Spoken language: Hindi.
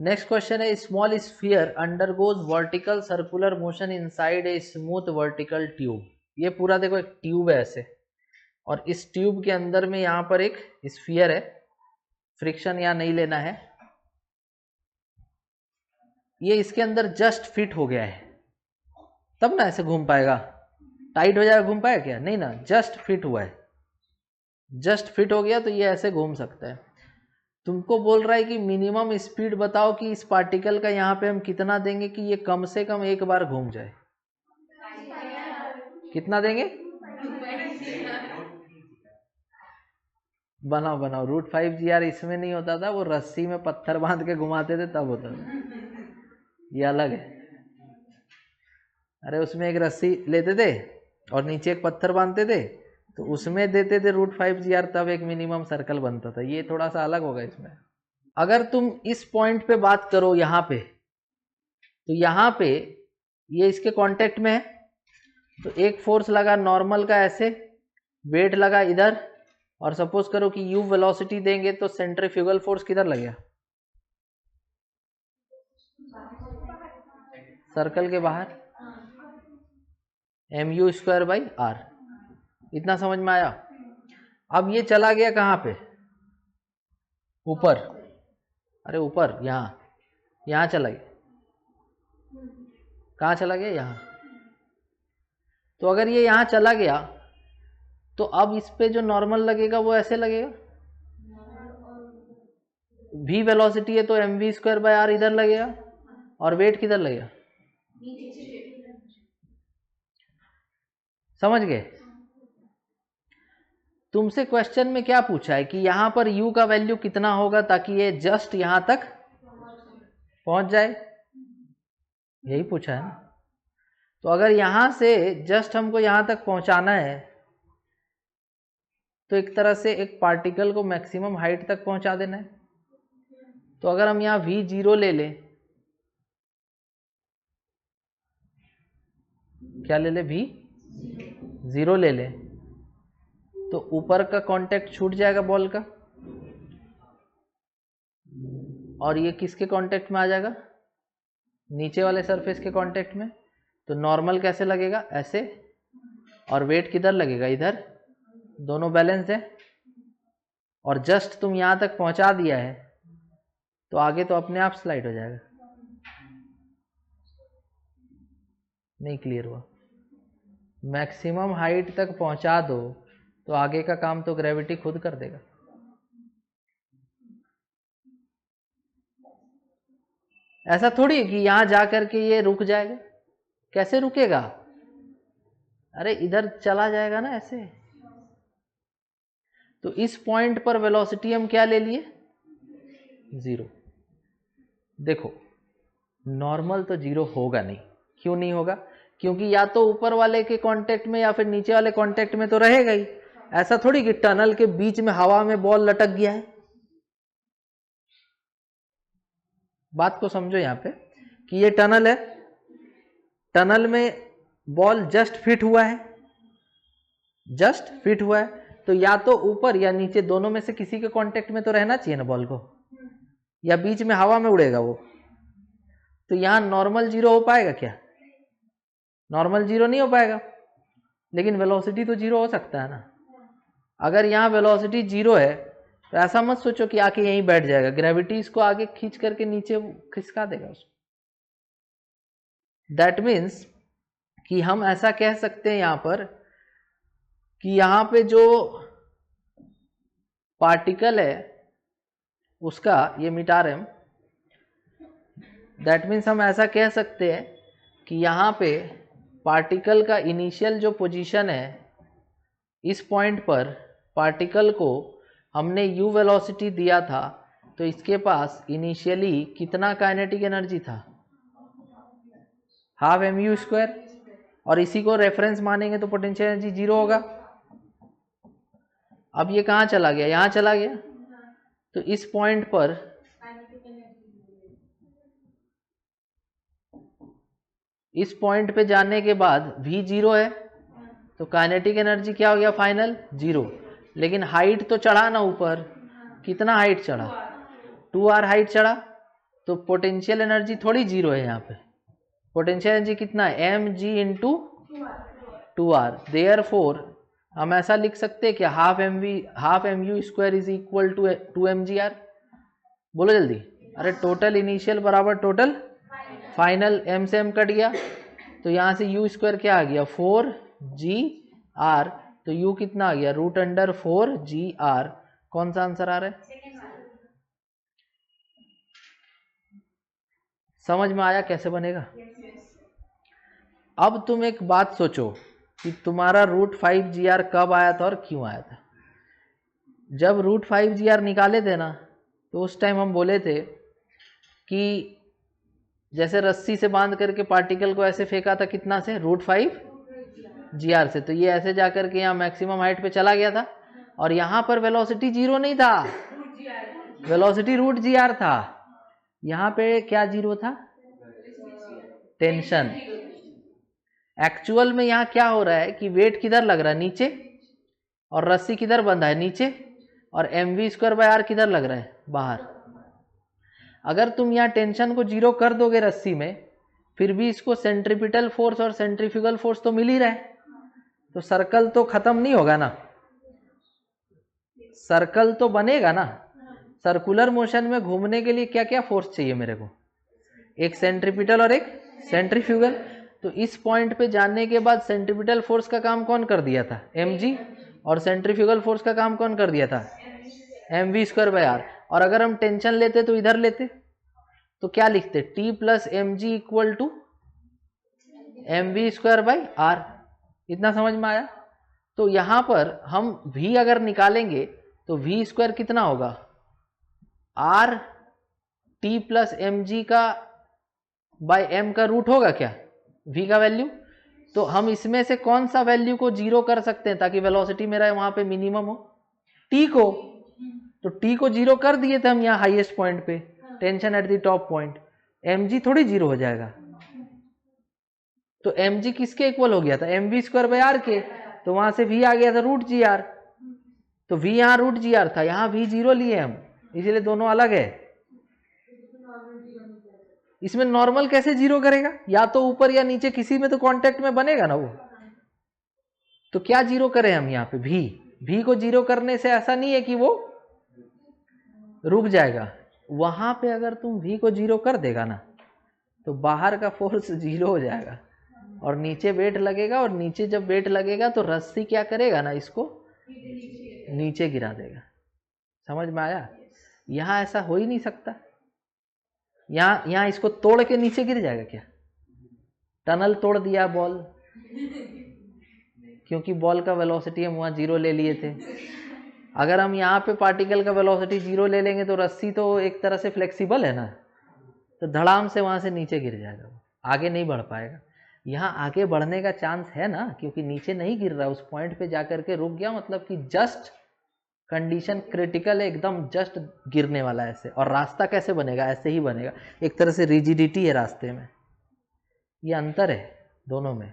नेक्स्ट क्वेश्चन है, small sphere undergoes vertical circular motion inside a smooth vertical tube. ये पूरा देखो एक ट्यूब है ऐसे, और इस ट्यूब के अंदर में यहाँ पर एक स्फीयर है, फ्रिक्शन यहाँ नहीं लेना है, ये इसके अंदर जस्ट फिट हो गया है, तब ना ऐसे घूम पाएगा, टाइट हो जाएगा घूम पाएगा क्या? नहीं ना, जस्ट फिट हुआ है, जस्ट फिट हो गया तो ये ऐसे घूम सकता है। तुमको बोल रहा है कि मिनिमम स्पीड बताओ कि इस पार्टिकल का यहाँ पे हम कितना देंगे कि ये कम से कम एक बार घूम जाए। कितना देंगे? बनाओ बनाओ, √5 GR इसमें नहीं होता था, वो रस्सी में पत्थर बांध के घुमाते थे तब होता था, ये अलग है। अरे उसमें एक रस्सी लेते थे और नीचे एक पत्थर बांधते थे, तो उसमें देते थे √5 GR, तब एक मिनिमम सर्कल बनता था। ये थोड़ा सा अलग होगा इसमें। अगर तुम इस पॉइंट पे बात करो यहाँ पे, तो यहाँ पे ये इसके कांटेक्ट में है, तो एक फोर्स लगा नॉर्मल का ऐसे, वेट लगा इधर, और सपोज करो कि u वेलोसिटी देंगे तो सेंट्रीफ्यूगल फोर्स किधर लगेगा? सर्कल के बाहर, mu²/r। इतना समझ में आया? अब ये चला गया कहाँ पे? ऊपर। अरे ऊपर, यहाँ चला गया। कहाँ चला गया? यहाँ। तो अगर ये यहाँ चला गया तो अब इस पे जो नॉर्मल लगेगा वो ऐसे लगेगा, v वेलोसिटी है तो mv²/r इधर लगेगा, और वेट किधर लगेगा? समझ गए? तुमसे क्वेश्चन में क्या पूछा है कि यहां पर u का वैल्यू कितना होगा ताकि ये जस्ट यहां तक पहुंच जाए, यही पूछा है ना। तो अगर यहां से जस्ट हमको यहां तक पहुंचाना है तो एक तरह से एक पार्टिकल को मैक्सिमम हाइट तक पहुंचा देना है। तो अगर हम यहाँ v0 ले लें, क्या ले ले? v0 ले लें, तो ऊपर का कांटेक्ट छूट जाएगा बॉल का, और ये किसके कांटेक्ट में आ जाएगा? नीचे वाले सरफेस के कांटेक्ट में। तो नॉर्मल कैसे लगेगा? ऐसे, और वेट किधर लगेगा? इधर। दोनों बैलेंस है, और जस्ट तुम यहां तक पहुंचा दिया है तो आगे तो अपने आप स्लाइड हो जाएगा। नहीं क्लियर हुआ? मैक्सिमम हाइट तक पहुंचा दो तो आगे का काम तो ग्रेविटी खुद कर देगा। ऐसा थोड़ी है कि यहां जाकर के ये रुक जाएगा। कैसे रुकेगा? अरे इधर चला जाएगा ना ऐसे। तो इस पॉइंट पर वेलोसिटी हम क्या ले लिए? 0। देखो नॉर्मल तो 0 होगा नहीं। क्यों नहीं होगा? क्योंकि या तो ऊपर वाले के कांटेक्ट में या फिर नीचे वाले कांटेक्ट में तो रहेगा ही। ऐसा थोड़ी कि टनल के बीच में हवा में बॉल लटक गया है। बात को समझो यहाँ पे कि ये टनल है, टनल में बॉल जस्ट फिट हुआ है, जस्ट फिट हुआ है, तो या तो ऊपर या नीचे दोनों में से किसी के कांटेक्ट में तो रहना चाहिए ना बॉल को, या बीच में हवा में उड़ेगा वो। तो यहां नॉर्मल 0 हो पाएगा क्या? नॉर्मल 0 नहीं हो पाएगा, लेकिन वेलोसिटी तो 0 हो सकता है ना। अगर यहाँ वेलोसिटी 0 है तो ऐसा मत सोचो कि आके यहीं बैठ जाएगा, ग्रेविटी इसको आगे खींच करके नीचे खिसका देगा उसको। दैट मीन्स कि हम ऐसा कह सकते हैं यहाँ पर कि यहाँ पे जो पार्टिकल है उसका, ये मिटा रहे हम, दैट मीन्स हम ऐसा कह सकते हैं कि यहाँ पे पार्टिकल का इनिशियल जो पोजीशन है, इस पॉइंट पर पार्टिकल को हमने u वेलोसिटी दिया था, तो इसके पास इनिशियली कितना काइनेटिक एनर्जी था? हाफ mu², और इसी को रेफरेंस मानेंगे तो पोटेंशियल एनर्जी 0 होगा। अब ये कहाँ चला गया? यहाँ चला गया। तो इस पॉइंट पर इस पॉइंट पे जाने के बाद v 0 है, तो काइनेटिक एनर्जी क्या हो गया? फाइनल 0। लेकिन हाइट तो चढ़ा ना ऊपर, कितना हाइट चढ़ा? 2r हाइट चढ़ा। तो पोटेंशियल एनर्जी थोड़ी जीरो है यहाँ पे, पोटेंशियल एनर्जी कितना है mg इंटू 2r। देयरफॉर हम ऐसा लिख सकते हैं कि half m u square is equal to 2mgr। बोलो जल्दी। अरे टोटल इनिशियल बराबर टोटल फाइनल, m से m कट गया तो यहाँ से u स्क्वायर क्या आ गया 4gr, तो u कितना आ गया √4gr। कौन सा आंसर आ रहा है? समझ में आया कैसे बनेगा? अब तुम एक बात सोचो कि तुम्हारा √5gr कब आया था और क्यों आया था। जब √5gr निकाले थे ना तो उस टाइम हम बोले थे कि जैसे रस्सी से बांध करके पार्टिकल को ऐसे फेंका था, कितना से √5gr से, तो ये ऐसे जाकर के यहाँ मैक्सिमम हाइट पे चला गया था और यहाँ पर वेलोसिटी जीरो नहीं था, वेलोसिटी √gr था। यहाँ पे क्या जीरो था? टेंशन। एक्चुअल में यहाँ क्या हो रहा है कि वेट किधर लग रहा है? नीचे, और रस्सी किधर बंधा है? नीचे, और mv²/r किधर लग रहा है? बाहर। अगर तुम यहाँ टेंशन को जीरो कर दोगे रस्सी में, फिर भी इसको सेंट्रीपिटल फोर्स और सेंट्रीफ्यूगल फोर्स तो मिल ही रहा है, तो सर्कल तो खत्म नहीं होगा ना, सर्कल तो बनेगा ना। सर्कुलर मोशन में घूमने के लिए क्या क्या फोर्स चाहिए मेरे को? एक सेंट्रीपिटल और एक सेंट्रीफ्यूगल। तो इस पॉइंट पे जाने के बाद सेंट्रीपिटल फोर्स का काम कौन कर दिया था? mg, और सेंट्रीफ्यूगल फोर्स का काम कौन कर दिया था? mv²/r। और अगर हम टेंशन लेते तो इधर लेते तो क्या लिखते? T + mg equal to mv²/r। इतना समझ में आया? तो यहां पर हम v अगर निकालेंगे तो v² कितना होगा? r T + mg का बाय m का रूट होगा क्या v का वैल्यू? तो हम इसमें से कौन सा वैल्यू को जीरो कर सकते हैं ताकि वेलोसिटी मेरा वहां पे मिनिमम हो? t को। तो t को जीरो कर दिए थे हम यहाँ हाईएस्ट पॉइंट पे, tension at the top point, mg थोड़ी जीरो हो जाएगा। तो mg किसके इक्वल हो गया था? mv²/r के। तो वहां से v आ गया था √gr, तो v यहाँ √gr था, यहाँ v जीरो लिए हम, इसलिए दोनों अलग है। इसमें नॉर्मल कैसे जीरो करेगा? या तो ऊपर या नीचे किसी में तो कांटेक्ट में बनेगा ना वो। तो क्या जीरो करें हम यहाँ पे? v को जीरो करने से ऐसा नहीं है कि वो रुक जाएगा, वहां पे अगर तुम v को जीरो कर देगा ना तो बाहर का फोर्स जीरो हो जाएगा और नीचे वेट लगेगा, और नीचे जब वेट लगेगा तो रस्सी क्या करेगा ना, इसको नीचे गिरा देगा। समझ में आया? यहाँ ऐसा हो ही नहीं सकता। यहाँ इसको तोड़ के नीचे गिर जाएगा क्या? टनल तोड़ दिया बॉल, क्योंकि बॉल का वेलोसिटी हम वहाँ जीरो ले लिए थे। अगर हम यहाँ पे पार्टिकल का वेलोसिटी जीरो ले लेंगे तो रस्सी तो एक तरह से फ्लेक्सिबल है ना, तो धड़ाम से वहाँ से नीचे गिर जाएगा, आगे नहीं बढ़ पाएगा। यहाँ आगे बढ़ने का चांस है ना, क्योंकि नीचे नहीं गिर रहा, उस पॉइंट पे जाकर के रुक गया, मतलब कि जस्ट कंडीशन क्रिटिकल है, एकदम जस्ट गिरने वाला है ऐसे। और रास्ता कैसे बनेगा? ऐसे ही बनेगा, एक तरह से रिजिडिटी है रास्ते में। ये अंतर है दोनों में।